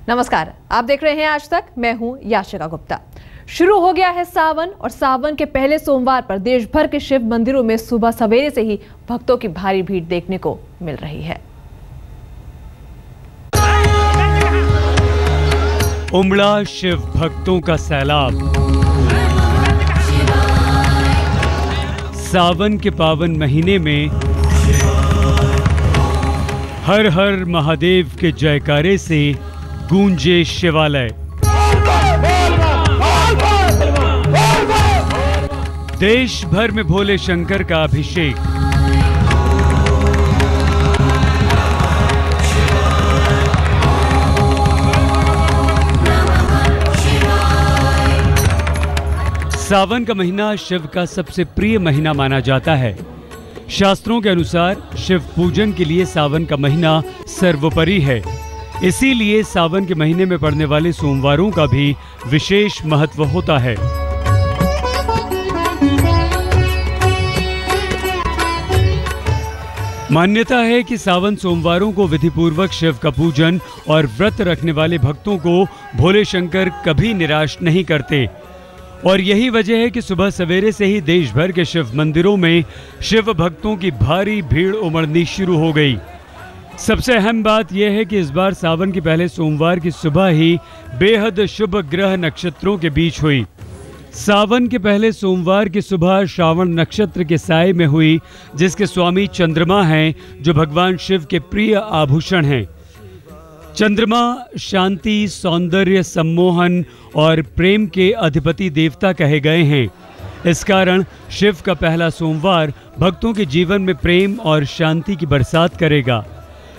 नमस्कार, आप देख रहे हैं आज तक। मैं हूं याशिका गुप्ता। शुरू हो गया है सावन और सावन के पहले सोमवार पर देश भर के शिव मंदिरों में सुबह सवेरे से ही भक्तों की भारी भीड़ देखने को मिल रही है। उमड़ा शिव भक्तों का सैलाब। सावन के पावन महीने में हर हर महादेव के जयकारे से गूंजे शिवालय। देश भर में भोले शंकर का अभिषेक। सावन का महीना शिव का सबसे प्रिय महीना माना जाता है। शास्त्रों के अनुसार शिव पूजन के लिए सावन का महीना सर्वोपरि है। इसीलिए सावन के महीने में पड़ने वाले सोमवारों का भी विशेष महत्व होता है। मान्यता है कि सावन सोमवारों को विधिपूर्वक शिव का पूजन और व्रत रखने वाले भक्तों को भोले शंकर कभी निराश नहीं करते। और यही वजह है कि सुबह सवेरे से ही देश भर के शिव मंदिरों में शिव भक्तों की भारी भीड़ उमड़नी शुरू हो गई। सबसे अहम बात यह है कि इस बार सावन के पहले सोमवार की सुबह ही बेहद शुभ ग्रह नक्षत्रों के बीच हुई। सावन के पहले सोमवार की सुबह श्रावण नक्षत्र के साये में हुई, जिसके स्वामी चंद्रमा हैं, जो भगवान शिव के प्रिय आभूषण हैं। चंद्रमा शांति, सौंदर्य, सम्मोहन और प्रेम के अधिपति देवता कहे गए हैं। इस कारण शिव का पहला सोमवार भक्तों के जीवन में प्रेम और शांति की बरसात करेगा,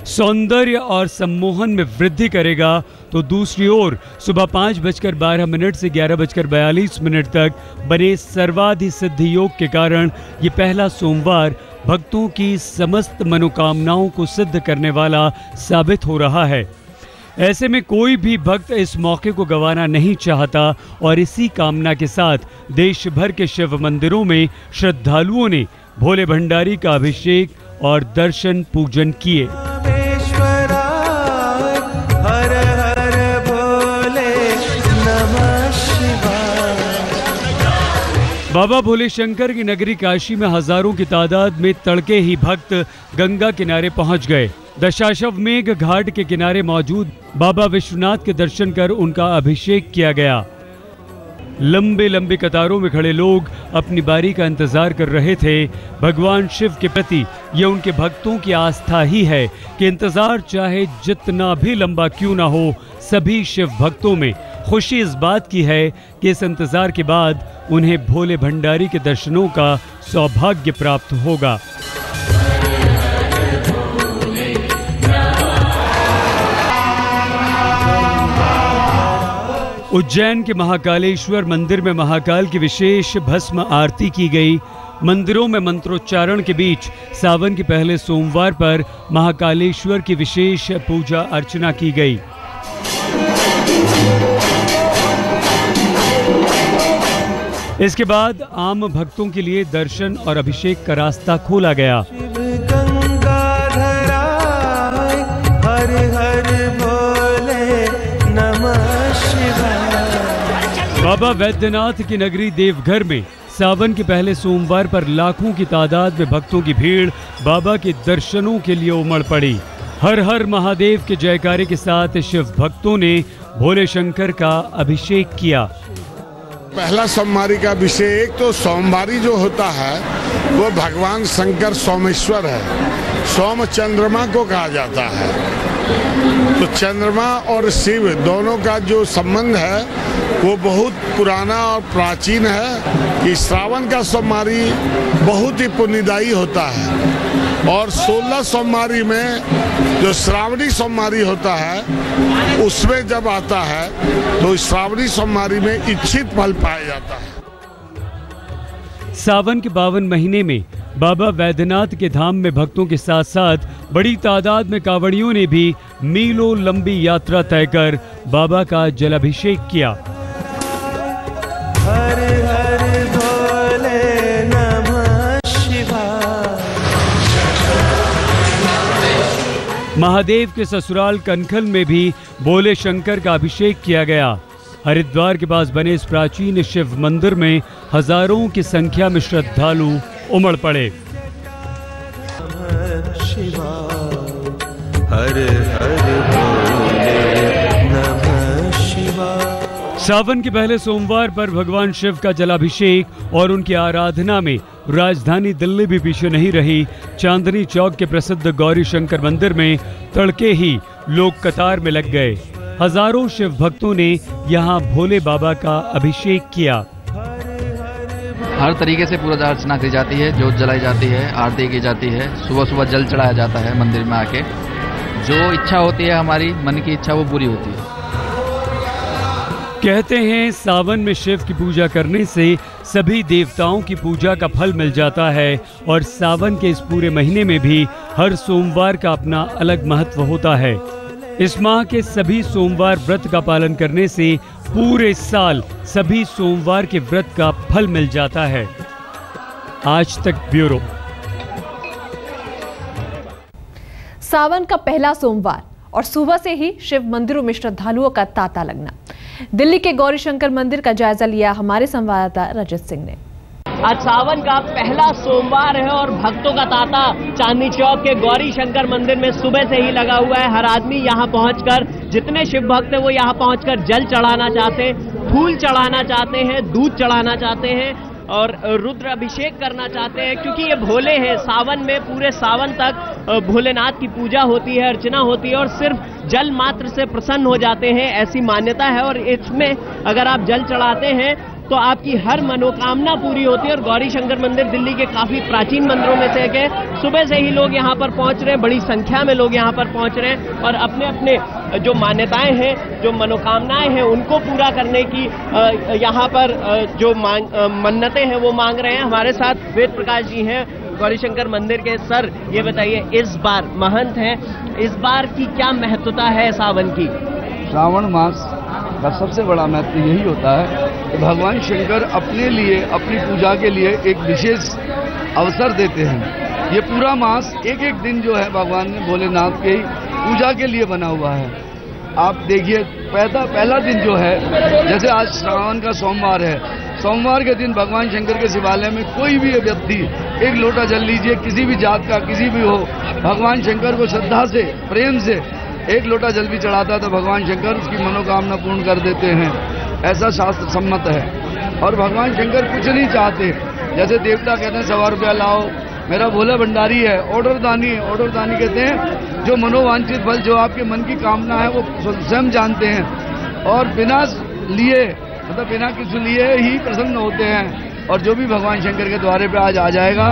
सौंदर्य और सम्मोहन में वृद्धि करेगा। तो दूसरी ओर सुबह 5:12 से 11:42 तक बने सर्वाधि सिद्धि योग के कारण ये पहला सोमवार भक्तों की समस्त मनोकामनाओं को सिद्ध करने वाला साबित हो रहा है। ऐसे में कोई भी भक्त इस मौके को गंवाना नहीं चाहता और इसी कामना के साथ देश भर के शिव मंदिरों में श्रद्धालुओं ने भोले भंडारी का अभिषेक और दर्शन पूजन किए। बाबा भोले शंकर की नगरी काशी में हजारों की तादाद में तड़के ही भक्त गंगा किनारे पहुंच गए। दशाश्वमेध घाट के किनारे मौजूद बाबा विश्वनाथ के दर्शन कर उनका अभिषेक किया गया। लंबे लंबे कतारों में खड़े लोग अपनी बारी का इंतजार कर रहे थे। भगवान शिव के प्रति ये उनके भक्तों की आस्था ही है कि इंतजार चाहे जितना भी लंबा क्यों ना हो, सभी शिव भक्तों में खुशी इस बात की है कि इस इंतजार के बाद उन्हें भोले भंडारी के दर्शनों का सौभाग्य प्राप्त होगा। उज्जैन के महाकालेश्वर मंदिर में महाकाल की विशेष भस्म आरती की गई। मंदिरों में मंत्रोच्चारण के बीच सावन के पहले सोमवार पर महाकालेश्वर की विशेष पूजा अर्चना की गई। इसके बाद आम भक्तों के लिए दर्शन और अभिषेक का रास्ता खोला गया। हर हर भोले नमः शिवाय। बाबा वैद्यनाथ की नगरी देवघर में सावन के पहले सोमवार पर लाखों की तादाद में भक्तों की भीड़ बाबा के दर्शनों के लिए उमड़ पड़ी। हर हर महादेव के जयकारे के साथ शिव भक्तों ने भोले शंकर का अभिषेक किया। पहला सोमवारी का अभिषेक तो सोमवारी जो होता है वो भगवान शंकर सोमेश्वर है। सोम चंद्रमा को कहा जाता है। तो चंद्रमा और शिव दोनों का जो संबंध है वो बहुत पुराना और प्राचीन है कि श्रावण का सोमवारी बहुत ही पुण्यदायी होता है। और 16 सोमवारी में जो श्रावणी सोमवारी होता है उसमें जब आता है तो श्रावणी सोमवारी में इच्छित फल पाया जाता है। सावन के पावन महीने में बाबा वैद्यनाथ के धाम में भक्तों के साथ साथ बड़ी तादाद में कांवड़ियों ने भी मीलों लंबी यात्रा तय कर बाबा का जलाभिषेक किया। हर हर भोले नमः शिवाय। महादेव के ससुराल कनखल में भी भोले शंकर का अभिषेक किया गया। हरिद्वार के पास बने इस प्राचीन शिव मंदिर में हजारों की संख्या में श्रद्धालु उमड़ पड़े। हर हर भोले नमः शिवाय। सावन के पहले सोमवार पर भगवान शिव का जलाभिषेक और उनकी आराधना में राजधानी दिल्ली भी पीछे नहीं रही। चांदनी चौक के प्रसिद्ध गौरी शंकर मंदिर में तड़के ही लोग कतार में लग गए। हजारों शिव भक्तों ने यहां भोले बाबा का अभिषेक किया। हर तरीके से पूजा अर्चना की जाती है, जोत जलाई जाती है, आरती की जाती है, सुबह सुबह जल चढ़ाया जाता है मंदिर में आके। जो इच्छा होती है हमारी मन की इच्छा वो पूरी होती है। कहते हैं सावन में शिव की पूजा करने से सभी देवताओं की पूजा का फल मिल जाता है और सावन के इस पूरे महीने में भी हर सोमवार का अपना अलग महत्व होता है। इस माह के सभी सोमवार व्रत का पालन करने से पूरे साल सभी सोमवार के व्रत का फल मिल जाता है। आज तक ब्यूरो। सावन का पहला सोमवार और सुबह से ही शिव मंदिरों में श्रद्धालुओं का तांता लगना। दिल्ली के गौरी शंकर मंदिर का जायजा लिया हमारे संवाददाता रजत सिंह ने। आज सावन का पहला सोमवार है और भक्तों का तांता चांदनी चौक के गौरी शंकर मंदिर में सुबह से ही लगा हुआ है। हर आदमी यहां पहुंचकर, जितने शिव भक्त हैं वो यहां पहुंचकर जल चढ़ाना चाहते हैं, फूल चढ़ाना चाहते हैं, दूध चढ़ाना चाहते हैं और रुद्र अभिषेक करना चाहते हैं, क्योंकि ये भोले हैं। सावन में पूरे सावन तक भोलेनाथ की पूजा होती है, अर्चना होती है और सिर्फ जल मात्र से प्रसन्न हो जाते हैं, ऐसी मान्यता है। और इसमें अगर आप जल चढ़ाते हैं तो आपकी हर मनोकामना पूरी होती है। और गौरी शंकर मंदिर दिल्ली के काफी प्राचीन मंदिरों में से एक है। सुबह से ही लोग यहाँ पर पहुंच रहे हैं, बड़ी संख्या में लोग यहाँ पर पहुंच रहे हैं और अपने अपने जो मान्यताएं हैं, जो मनोकामनाएं हैं, उनको पूरा करने की यहाँ पर जो मन्नतें हैं वो मांग रहे हैं। हमारे साथ वेद प्रकाश जी हैं, गौरी शंकर मंदिर के। सर, ये बताइए, इस बार महंत हैं, इस बार की क्या महत्वता है सावन की? श्रावण मास का सबसे बड़ा महत्व यही होता है कि भगवान शंकर अपने लिए, अपनी पूजा के लिए एक विशेष अवसर देते हैं। ये पूरा मास एक एक दिन जो है भगवान ने भोलेनाथ के पूजा के लिए बना हुआ है। आप देखिए, पहला दिन जो है, जैसे आज श्रावण का सोमवार है, सोमवार के दिन भगवान शंकर के शिवालय में कोई भी व्यक्ति एक लोटा जल लीजिए, किसी भी जात का किसी भी हो, भगवान शंकर को श्रद्धा से, प्रेम से एक लोटा जल भी चढ़ाता है तो भगवान शंकर उसकी मनोकामना पूर्ण कर देते हैं। ऐसा शास्त्र सम्मत है। और भगवान शंकर कुछ नहीं चाहते। जैसे देवता कहते हैं 100 रुपया लाओ, मेरा भोला भंडारी है, ऑर्डर दानी कहते हैं जो मनोवांछित फल, जो आपके मन की कामना है वो स्वयं जानते हैं और बिना लिए, मतलब बिना किसी लिए ही प्रसन्न होते हैं। और जो भी भगवान शंकर के द्वारे पे आज आ जाएगा,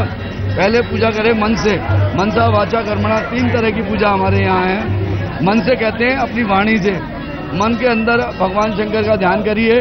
पहले पूजा करे मन से। मनसा वाचा कर्मणा 3 तरह की पूजा हमारे यहाँ है। मन से कहते हैं अपनी वाणी से, मन के अंदर भगवान शंकर का ध्यान करिए,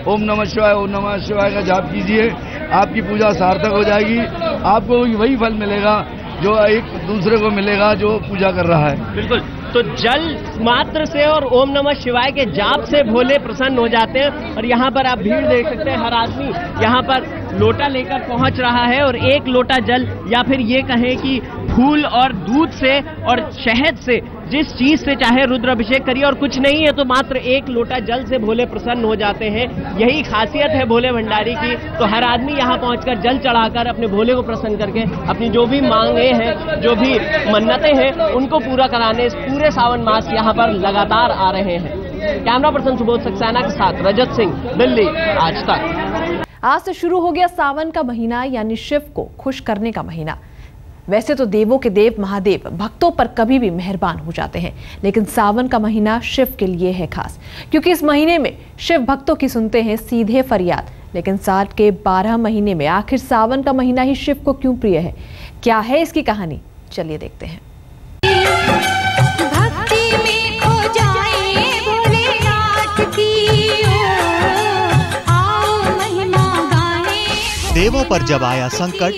ओम नमः शिवाय, ओम नमः शिवाय का जाप कीजिए, आपकी पूजा सार्थक हो जाएगी। आपको वही फल मिलेगा जो एक दूसरे को मिलेगा जो पूजा कर रहा है। बिल्कुल। तो जल मात्र से और ओम नमः शिवाय के जाप से भोले प्रसन्न हो जाते हैं। और यहाँ पर आप भीड़ देख सकते हैं, हर आदमी यहाँ पर लोटा लेकर पहुँच रहा है और एक लोटा जल, या फिर ये कहें कि फूल और दूध से और शहद से, जिस चीज से चाहे रुद्र अभिषेक करिए, और कुछ नहीं है तो मात्र एक लोटा जल से भोले प्रसन्न हो जाते हैं। यही खासियत है भोले भंडारी की। तो हर आदमी यहाँ पहुंचकर जल चढ़ाकर अपने भोले को प्रसन्न करके अपनी जो भी मांगे हैं, जो भी मन्नतें हैं, उनको पूरा कराने पूरे सावन मास यहाँ पर लगातार आ रहे हैं। कैमरा पर्सन सुबोध सक्सेना के साथ रजत सिंह, दिल्ली, आज तक। आज से शुरू हो गया सावन का महीना, यानी शिव को खुश करने का महीना। वैसे तो देवों के देव महादेव भक्तों पर कभी भी मेहरबान हो जाते हैं, लेकिन सावन का महीना शिव के लिए है खास, क्योंकि इस महीने में शिव भक्तों की सुनते हैं सीधे फरियाद। लेकिन साल के 12 महीने में आखिर सावन का महीना ही शिव को क्यों प्रिय है? क्या है इसकी कहानी? चलिए देखते हैं। देवों पर जब आया संकट,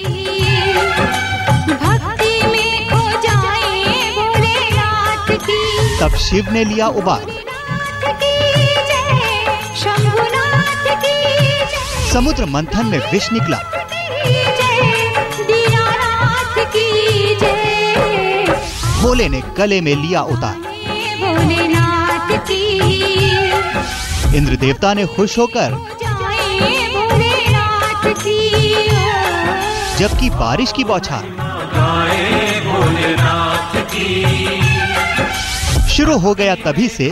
भक्ति में खो जाए भोलेनाथ की, तब शिव ने लिया उबार। समुद्र मंथन में विष निकला, भोले ने गले में लिया उतार। भोलेनाथ की इंद्र देवता ने खुश होकर भोलेनाथ की जबकि बारिश की बौछार शुरू हो गया तभी से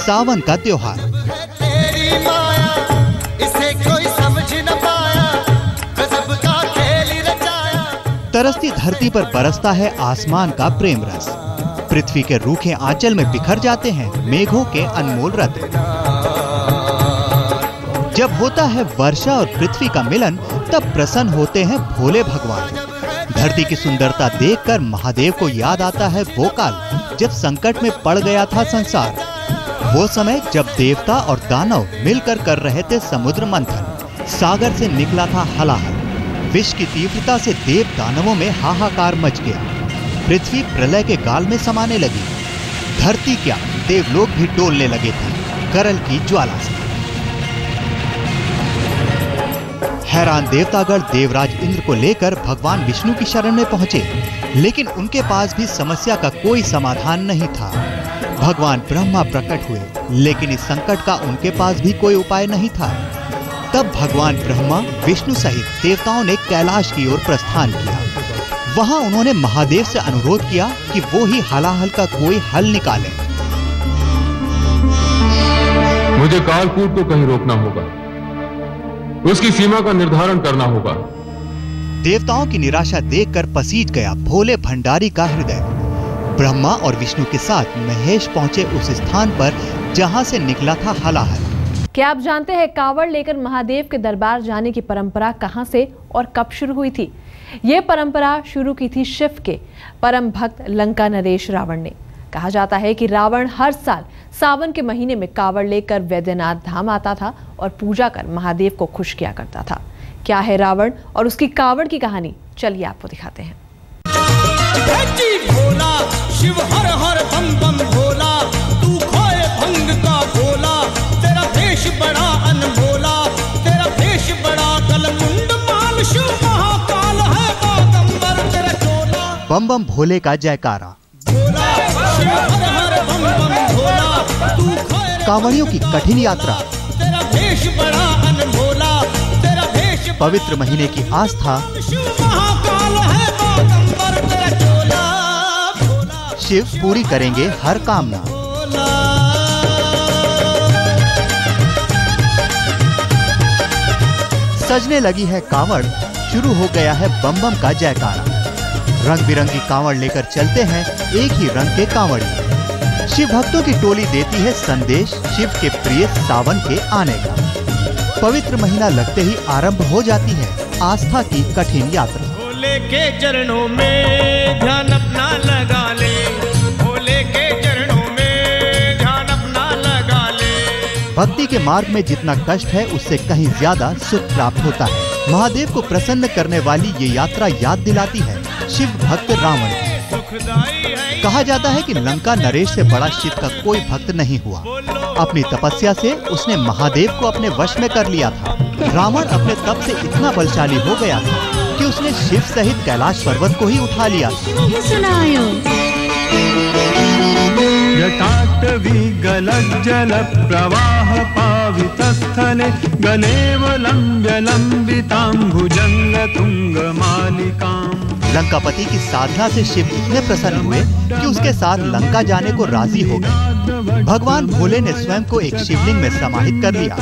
सावन का त्योहार। तेरी माया इसे कोई समझ न पाया, गजब का खेल रचाया। तरसती धरती पर बरसता है आसमान का प्रेम रस। पृथ्वी के रूखे आंचल में बिखर जाते हैं मेघों के अनमोल रत्न। जब होता है वर्षा और पृथ्वी का मिलन, तब प्रसन्न होते हैं भोले भगवान। धरती की सुंदरता देखकर महादेव को याद आता है वो काल जब संकट में पड़ गया था संसार। वो समय जब देवता और दानव मिलकर कर रहे थे समुद्र मंथन। सागर से निकला था हलाहल। विष की तीव्रता से देव दानवों में हाहाकार मच गया। पृथ्वी प्रलय के गाल में समाने लगी। धरती क्या, देवलोक भी डोलने लगे थे करल की ज्वाला से। हैरान देवतागण देवराज इंद्र को लेकर भगवान विष्णु की शरण में पहुंचे, लेकिन उनके पास भी समस्या का कोई समाधान नहीं था। भगवान ब्रह्मा प्रकट हुए, लेकिन इस संकट का उनके पास भी कोई उपाय नहीं था। तब भगवान ब्रह्मा विष्णु सहित देवताओं ने कैलाश की ओर प्रस्थान किया। वहां उन्होंने महादेव से अनुरोध किया कि वो ही हलाहल का कोई हल निकालें। मुझे कालकूट को कहीं रोकना होगा, उसकी सीमा का निर्धारण करना होगा। देवताओं की निराशा देखकर पसीज गया भोले भंडारी का हृदय। ब्रह्मा और विष्णु के साथ महेश पहुंचे उस स्थान पर जहां से निकला था हलाहल। क्या आप जानते हैं कावड़ लेकर महादेव के दरबार जाने की परंपरा कहां से और कब शुरू हुई थी? ये परंपरा शुरू की थी शिव के परम भक्त लंका नरेश रावण ने। कहा जाता है कि रावण हर साल सावन के महीने में कावड़ लेकर वैद्यनाथ धाम आता था और पूजा कर महादेव को खुश किया करता था। क्या है रावण और उसकी कावड़ की कहानी? चलिए आपको दिखाते हैं। भोला शिव हर हर बम बम भोला, तू खोए भंग का भोला, तेरा भेष बड़ा अनमोला, तेरा भेष बड़ा कलमुंड माल, शिव महाकाल है बागंबर तेरा चोला। बम बम भोले का जयकारा। भोला शिव हर हर बम बम भोला, तू खोए कांवड़ियों की कठिन यात्रा, तेरा भेष बड़ा अनमोला, तेरा भेष पवित्र महीने की आस्था, शिव महाकाल है बागंबर तेरा चोला। शिव पूरी करेंगे हर कामना। सजने लगी है कांवड़, शुरू हो गया है बम बम का जयकारा। रंग बिरंगी कांवड़ लेकर चलते हैं एक ही रंग के कांवड़ी। शिव भक्तों की टोली देती है संदेश शिव के प्रिय सावन के आने का। पवित्र महीना लगते ही आरंभ हो जाती है आस्था की कठिन यात्रा। भोले के चरणों में ध्यान अपना लगा ले, भोले के चरणों में ध्यान अपना लगा ले। भक्ति के मार्ग में जितना कष्ट है उससे कहीं ज्यादा सुख प्राप्त होता है। महादेव को प्रसन्न करने वाली ये यात्रा याद दिलाती है शिव भक्त रावण की। कहा जाता है कि लंका नरेश से बड़ा शिव का कोई भक्त नहीं हुआ। अपनी तपस्या से उसने महादेव को अपने वश में कर लिया था। रावण अपने तप से इतना बलशाली हो गया था कि उसने शिव सहित कैलाश पर्वत को ही उठा लिया। जटाटवी गलज्जल प्रवाह पावितस्थले गलेवलं जलंबितां भुजंग तुंग मालिकां। लंकापति की साधना से शिव इतने प्रसन्न हुए कि उसके साथ लंका जाने को राजी हो गए। भगवान भोले ने स्वयं को एक शिवलिंग में समाहित कर लिया।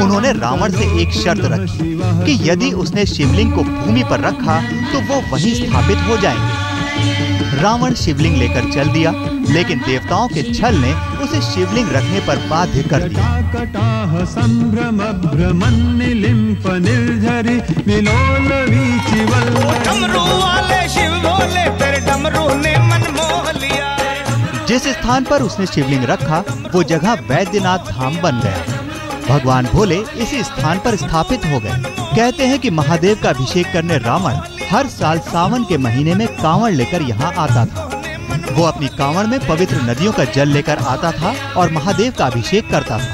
उन्होंने रावण से एक शर्त रखी कि यदि उसने शिवलिंग को भूमि पर रखा तो वो वहीं स्थापित हो जाएंगे। रावण शिवलिंग लेकर चल दिया, लेकिन देवताओं के छल ने उसे शिवलिंग रखने पर बाध्य कर दिया। जिस स्थान पर उसने शिवलिंग रखा वो जगह वैद्यनाथ धाम बन गया। भगवान भोले इसी स्थान पर स्थापित हो गए। कहते हैं कि महादेव का अभिषेक करने रावण हर साल सावन के महीने में कांवड़ लेकर यहाँ आता था। वो अपनी कांवड़ में पवित्र नदियों का जल लेकर आता था और महादेव का अभिषेक करता था।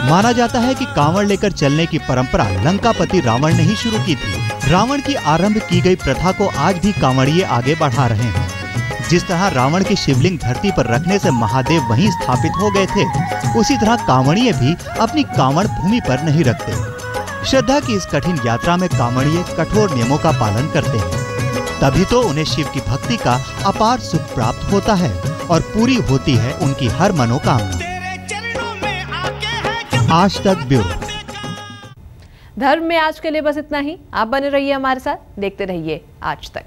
माना जाता है कि कांवड़ लेकर चलने की परंपरा लंकापति रावण ने ही शुरू की थी। रावण की आरंभ की गई प्रथा को आज भी कांवड़िए आगे बढ़ा रहे हैं। जिस तरह रावण की शिवलिंग धरती पर रखने से महादेव वहीं स्थापित हो गए थे, उसी तरह कांवड़िए भी अपनी कांवड़ भूमि पर नहीं रखते। श्रद्धा की इस कठिन यात्रा में कांवड़िए कठोर नियमों का पालन करते हैं, तभी तो उन्हें शिव की भक्ति का अपार सुख प्राप्त होता है और पूरी होती है उनकी हर मनोकामना। आज तक ब्यूरो। धर्म में आज के लिए बस इतना ही। आप बने रहिए हमारे साथ, देखते रहिए आज तक।